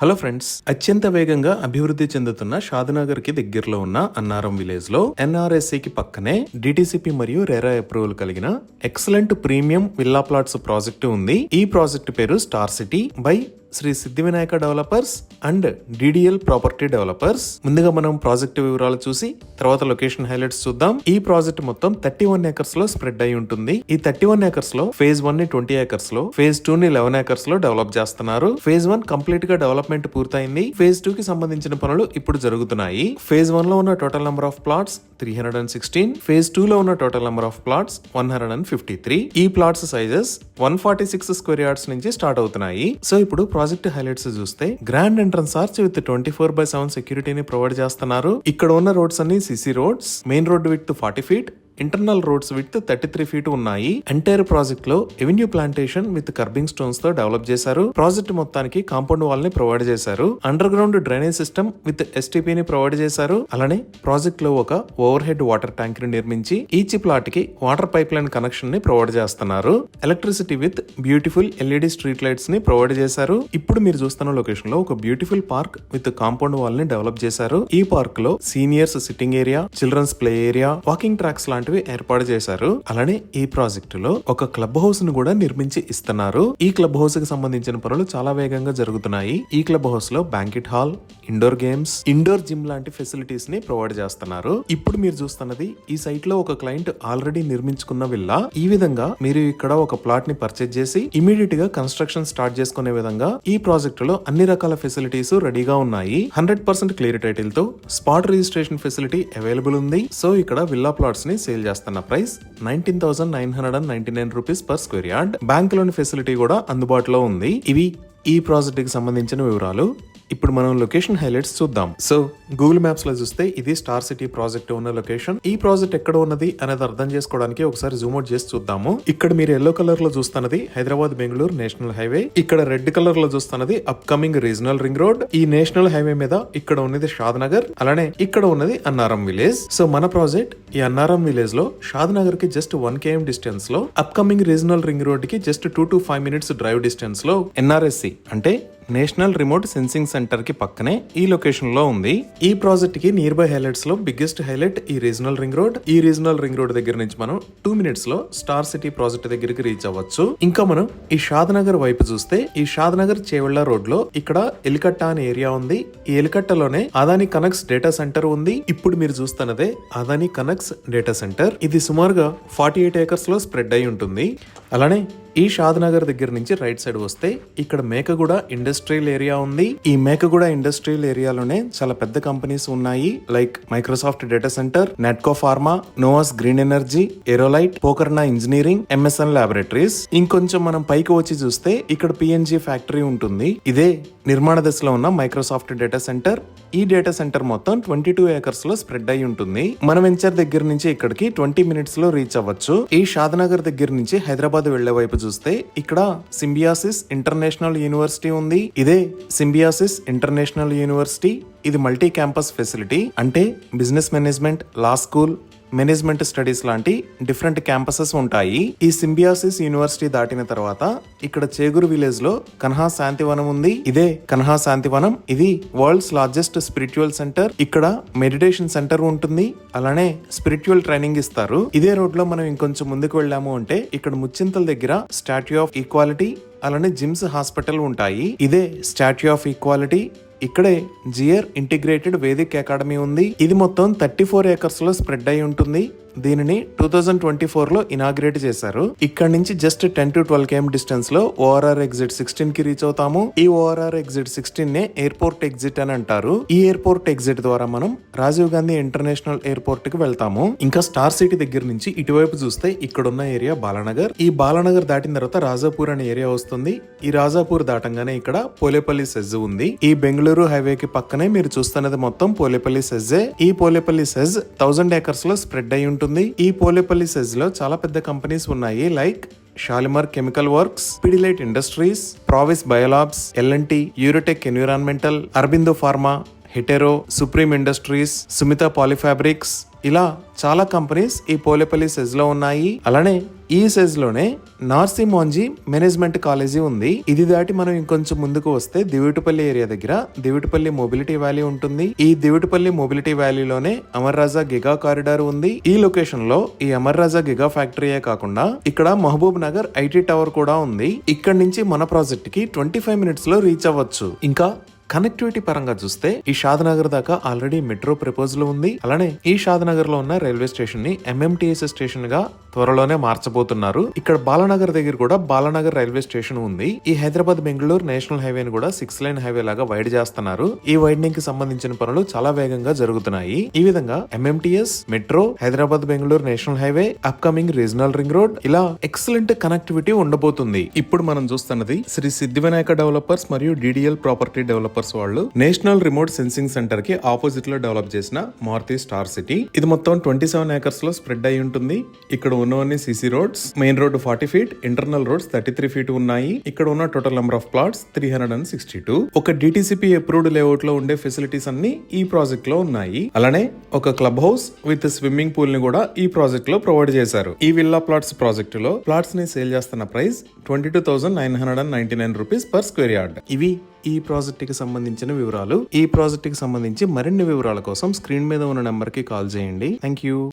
Hello friends, అత్యంత వేగంగా అభివృద్ధి చెందుతున్న షాద్నగర్ కి దగ్గరలో ఉన్న అన్నారం విలేజ్ లో ఎన్ఆర్ఎస్సి కి పక్కనే డిటిసిపి మరియు రెరా అప్రూవల్ కలిగిన excellent premium villa plots project ఉంది. ఈ ప్రాజెక్టు పేరు star city by Shri Siddhi Vinayaka developers and DDL property developers. ముందుగా మనం ప్రాజెక్టు వివరాలు చూసి తర్వాత లొకేషన్ హైలైట్స్ చూద్దాం. ఈ ప్రాజెక్ట్ మొత్తం 31 ఏకర్స్ లో స్ప్రెడ్ అయి ఉంటుంది. ఈ 31 ఏకర్స్ లో ఫేజ్ 1 ని 20 ఏకర్స్ లో, ఫేజ్ 2 ని 11 ఏకర్స్ లో డెవలప్ చేస్తున్నారు. ఫేజ్ 1 కంప్లీట్ గా డెవలప్మెంట్ పూర్తయింది. ఫేజ్ 2 కి సంబంధించిన పనులు ఇప్పుడు జరుగుతున్నాయి. ఫేజ్ 1 లో ఉన్న total number of plots 316. Phase 2 లో ఉన్న టోటల్ నెంబర్ ఆఫ్ ప్లాట్స్ 153. ఈ ప్లాట్స్ సైజెస్ 146 స్క్వేర్ యార్డ్స్ నుంచి స్టార్ట్ అవుతున్నాయి. సో ఇప్పుడు ప్రాజెక్ట్ హైలైట్స్ చూస్తే గ్రాండ్ ఎంట్రన్స్ ఆర్చ్ విత్ 24/7 సెక్యూరిటీని ప్రొవైడ్ చేస్తున్నారు. ఇక్కడ ఉన్న రోడ్స్ అన్ని CC roads. Main road with 40 feet, internal roads with 33 feet ఉన్నాయి. ఎంటైర్ ప్రాజెక్ట్ లో avenue plantation with kerbing stones తో డెవలప్ చేశారు. ప్రాజెక్ట్ మొత్తానికి కాంపౌండ్ వాల్ ని ప్రొవైడ్ చేశారు. Under ground drainage system with STP ని ప్రొవైడ్ చేశారు. అలానే ప్రాజెక్ట్ లో ఒక ఓవర్ హెడ్ వాటర్ ట్యాంక్ ని నిర్మించి ఈచ్ ప్లాట్ కి వాటర్ పైప్ లైన్ కనెక్షన్ ని ప్రొవైడ్ చేస్తున్నారు. Electricity with beautiful LED street lights ని ప్రొవైడ్ చేశారు. ఇప్పుడు మీరు చూస్తున్న లొకేషన్ లో ఒక beautiful park with compound wall ని డెవలప్ చేశారు. ఈ పార్క్ లో seniors sitting area, children's play area, walking tracks లాంటివి ఏర్పాటు చేశారు. అలానే ఈ ప్రాజెక్టు లో ఒక క్లబ్ హౌస్ ను కూడా నిర్మించి ఇస్తున్నారు. ఈ క్లబ్ హౌస్ కి సంబంధించిన పనులు చాలా వేగంగా జరుగుతున్నాయి. ఈ క్లబ్ హౌస్ లో banquet hall, indoor games, indoor gym లాంటి ఫెసిలిటీస్ ని ప్రొవైడ్ చేస్తున్నారు. ఇప్పుడు మీరు చూస్తున్నది ఈ సైట్ లో ఒక క్లయింట్ ఆల్రెడీ నిర్మించుకున్న విల్లా. ఈ విధంగా మీరు ఇక్కడ ఒక ప్లాట్ ని పర్చేజ్ చేసి ఇమీడియట్ గా కన్స్ట్రక్షన్ స్టార్ట్ చేసుకునే విధంగా ఈ ప్రాజెక్టు లో అన్ని రకాల ఫెసిలిటీస్ రెడీగా ఉన్నాయి. 100% క్లియర్ టైటిల్ తో స్పాట్ రిజిస్ట్రేషన్ ఫెసిలిటీ అవైలబుల్ ఉంది. సో ఇక్కడ విల్లా ప్లాట్స్ ని సేల్ చేస్తున్న price 19,999 rupees per square yard. Bank loan facility కూడా అందుబాటులో ఉంది. ఇవి ఈ ప్రాజెక్ట్ కి సంబంధించిన వివరాలు. ఇప్పుడు మనం లొకేషన్ హైలైట్స్ చూద్దాం. సో గూగుల్ మ్యాప్స్ లో చూస్తే ఇది స్టార్ సిటీ ప్రాజెక్ట్ ఉన్న లొకేషన్. ఈ ప్రాజెక్ట్ ఎక్కడ ఉన్నది అనేది అర్థం చేసుకోవడానికి ఒకసారి జూమ్ అవుట్ చేసి చూద్దాము. ఇక్కడ మీరు ఎల్లో కలర్ లో చూస్తున్నది హైదరాబాద్ బెంగళూరు నేషనల్ హైవే. ఇక్కడ రెడ్ కలర్ లో చూస్తున్నది అప్కమింగ్ రీజనల్ రింగ్ రోడ్. ఈ నేషనల్ హైవే మీద ఇక్కడ ఉన్నది షాద్నగర్, అలానే ఇక్కడ ఉన్నది అన్నారం విలేజ్. సో మన ప్రాజెక్ట్ ఈ అన్నారం విలేజ్ లో షాద్నగర్ కి జస్ట్ 1 km డిస్టెన్స్ లో, అప్కమింగ్ రీజనల్ రింగ్ రోడ్ కి just 2 to 5 minutes drive distance లో ఎన్ఆర్ఎస్సి అంటే నేషనల్ రిమోట్ సెన్సింగ్ సెంటర్ కి పక్కనే ఈ లొకేషన్ లో ఉంది. ఈ ప్రాజెక్ట్ కి నియర్ బై హైలైట్స్ లో బిగ్గెస్ట్ హైలైట్ ఈ రీజనల్ రింగ్ రోడ్. ఈ రీజనల్ రింగ్ రోడ్ దగ్గర నుంచి మనం 2 minutes లో స్టార్ సిటీ ప్రాజెక్ట్ దగ్గరికి రీచ్ అవ్వచ్చు. ఇంకా మనం ఈ షాద్నగర్ వైపు చూస్తే ఈ షాద్నగర్ చేవెళ్ల రోడ్ లో ఇక్కడ ఎలికట్ట అనే ఏరియా ఉంది. ఈ ఎలికట్టలోనే అదానీ కనెక్ట్స్ డేటా సెంటర్ ఉంది. ఇప్పుడు మీరు చూస్తున్నదే అదానీ కనెక్ట్స్ డేటా సెంటర్. ఇది సుమారుగా 48 ఏకర్స్ లో స్ప్రెడ్ అయి ఉంటుంది. అలానే ఈ షాద్నగర్ దగ్గర నుంచి రైట్ సైడ్ వస్తే ఇక్కడ మేకగూడ ఇండస్ట్రియల్ ఏరియా ఉంది. ఈ మేకగూడ ఇండస్ట్రియల్ ఏరియాలోనే చాలా పెద్ద కంపెనీస్ ఉన్నాయి. Like Microsoft data centre, Natco pharma, Novus green energy, Aerolite, Pokarna engineering, MSN laboratories. ఇంకొంచెం మనం పైకి వచ్చి చూస్తే ఇక్కడ పిఎన్జి ఫ్యాక్టరీ ఉంటుంది. ఇదే నిర్మాణ దశలో ఉన్న మైక్రోసాఫ్ట్ డేటా సెంటర్. ఈ డేటా సెంటర్ మొత్తం 22 ఏకర్స్ లో స్ప్రెడ్ అయి ఉంటుంది. మన వెంచర్ దగ్గర నుంచి ఇక్కడికి 20 minutes లో రీచ్ అవ్వచ్చు. ఈ షాద్నగర్ దగ్గర నుంచి హైదరాబాద్ వెళ్లే వైపు చూస్తే ఇక్కడ సింబియాసిస్ ఇంటర్నేషనల్ యూనివర్సిటీ ఉంది. ఇదే సింబియాసిస్ ఇంటర్నేషనల్ యూనివర్సిటీ. ఇది మల్టీ క్యాంపస్ ఫెసిలిటీ. అంటే బిజినెస్ మేనేజ్మెంట్, లా స్కూల్, మేనేజ్మెంట్ స్టడీస్ లాంటి డిఫరెంట్ క్యాంపసెస్ ఉంటాయి. ఈ సింబియాసిస్ యూనివర్సిటీ దాటిన తర్వాత ఇక్కడ చేగురు విలేజ్ లో కన్హా శాంతివనం ఉంది. ఇదే కన్హా శాంతివనం. ఇది వరల్డ్స్ లార్జెస్ట్ స్పిరిచువల్ సెంటర్. ఇక్కడ మెడిటేషన్ సెంటర్ ఉంటుంది. అలానే స్పిరిచువల్ ట్రైనింగ్ ఇస్తారు. ఇదే రోడ్ లో మనం ఇంకొంచెం ముందుకు వెళ్ళాము అంటే ఇక్కడ ముచ్చింతల దగ్గర స్టాట్యూ ఆఫ్ ఈక్వాలిటీ, అలానే జిమ్స్, హాస్పిటల్ ఉంటాయి. ఇదే స్టాట్యూ ఆఫ్ ఈక్వాలిటీ. ఇక్కడే జియర్ ఇంటిగ్రేటెడ్ వేదిక్ అకాడమీ ఉంది. ఇది మొత్తం 34 ఏకర్స్ లో స్ప్రెడ్ అయి ఉంటుంది. దీనిని 2024 లో ఇనాగ్రేట్ చేశారు. ఇక్కడ నుంచి జస్ట్ 10 to 12 km డిస్టెన్స్ లో ఓఆర్ఆర్ ఎగ్జిట్ 16 కి రీచ్ అవుతాము. ఈ ఓఆర్ఆర్ ఎగ్జిట్ 16 నే ఎయిర్పోర్ట్ ఎగ్జిట్ అని అంటారు. ఈ ఎయిర్పోర్ట్ ఎగ్జిట్ ద్వారా మనం రాజీవ్ గాంధీ ఇంటర్నేషనల్ ఎయిర్పోర్ట్ కి వెళ్తాము. ఇంకా స్టార్ సిటీ దగ్గర నుంచి ఇటువైపు చూస్తే ఇక్కడ ఉన్న ఏరియా బాలానగర్. ఈ బాలానగర్ దాటిన తర్వాత రాజాపూర్ అనే ఏరియా వస్తుంది. ఈ రాజాపూర్ దాటంగానే ఇక్కడ పోలేపల్లి సెజ్ ఉంది. ఈ బెంగళూరు హైవే కి పక్కనే మీరు చూస్తున్నది మొత్తం పోలేపల్లి సెజ్జే. ఈ పోలేపల్లి సెజ్ 1000 ఏకర్స్ లో స్ప్రెడ్ అయి ఉంటుంది. ఈ పోలేపల్లి సెజ్ లో చాలా పెద్ద కంపెనీస్ ఉన్నాయి. Like Shalimar chemical works, Pidilite industries, Pravis biolabs, L N T, Eurotech environmental, Aurobindo pharma, Hetero, supreme industries, Sumitha polyfabrics, ఇలా చాలా కంపెనీస్ ఈ పోలేపల్లి సెజ్ లో ఉన్నాయి. అలానే ఈ సెజ్ లోనే నార్సీ మోంజీ మేనేజ్మెంట్ కాలేజీ ఉంది. ఇది దాటి మనం ఇంకొంచెం ముందుకు వస్తే దివిటిపల్లి ఏరియా దగ్గర దివిటిపల్లి మొబిలిటీ వ్యాలీ ఉంటుంది. ఈ దివిటిపల్లి మొబిలిటీ వ్యాలీలోనే అమర్ రాజా గిగా కారిడార్ ఉంది. ఈ లొకేషన్ లో ఈ అమర్ రాజా గిగా ఫ్యాక్టరీయే కాకుండా ఇక్కడ మహబూబ్ నగర్ ఐటీ టవర్ కూడా ఉంది. ఇక్కడ నుంచి మన ప్రాజెక్ట్ కి 25 మినిట్స్ లో రీచ్ అవ్వచ్చు. ఇంకా కనెక్టివిటీ పరంగా చూస్తే ఈ షాద్నగర్ దాకా ఆల్రెడీ మెట్రో ప్రపోజల్ ఉంది. అలానే ఈ షాద్నగర్ లో ఉన్న రైల్వే స్టేషన్ ని ఎంఎంటీఎస్ స్టేషన్ గా త్వరలోనే మార్చబోతున్నారు. ఇక్కడ బాలానగర్ దగ్గర కూడా బాలానగర్ రైల్వే స్టేషన్ ఉంది. ఈ హైదరాబాద్ బెంగళూరు నేషనల్ హైవేని కూడా 6 లైన్ హైవే లాగా వైడ్ చేస్తున్నారు. ఈ వైడనింగ్ కి సంబంధించిన పనులు చాలా వేగంగా జరుగుతున్నాయి. ఈ విధంగా MMTS, metro, Hyderabad Bengaluru national highway, upcoming regional ring road, ఇలా ఎక్సలెంట్ కనెక్టివిటీ ఉండబోతుంది. ఇప్పుడు మనం చూస్తున్నది శ్రీ సిద్ధి వినాయక డెవలపర్స్ మరియు డిడిఎల్ ప్రాపర్టీ డెవలపర్స్ వాళ్ళు నేషనల్ రిమోట్ సెన్సింగ్ సెంటర్ కి ఆపోజిట్ లో డెవలప్ చేసిన మారుతి స్టార్ సిటీ. ఇది మొత్తం 27 ఏకర్స్ లో స్ప్రెడ్ అయి ఉంటుంది. ఇక్కడ ఉన్నవన్నీ CC roads, main road 40 feet, internal roads 33 feet ఉన్నాయి. ఇక్కడ ఉన్న టోటల్ నెంబర్ ఆఫ్ ప్లాట్స్ 362. ఒక డిటిసిపి అప్రూవ్డ్ లేఅవుట్ లో ఉండే ఫెసిలిటీస్ అన్ని ఈ ప్రాజెక్ట్ లో ఉన్నాయి. అలానే ఒక club house with swimming pool ని కూడా ఈ ప్రాజెక్ట్ లో ప్రొవైడ్ చేశారు. ఈ విల్లా ప్లాట్స్ ప్రాజెక్ట్ లో ప్లాట్స్ ని సేల్ చేస్తున్న price 22,999 rupees per square yard. ఇవి ఈ ప్రాజెక్ట్ కి సంబంధించిన వివరాలు. ఈ ప్రాజెక్ట్ కి సంబంధించి మరిన్ని వివరాల కోసం స్క్రీన్ మీద ఉన్న నెంబర్ కి కాల్ చేయండి. Thank you.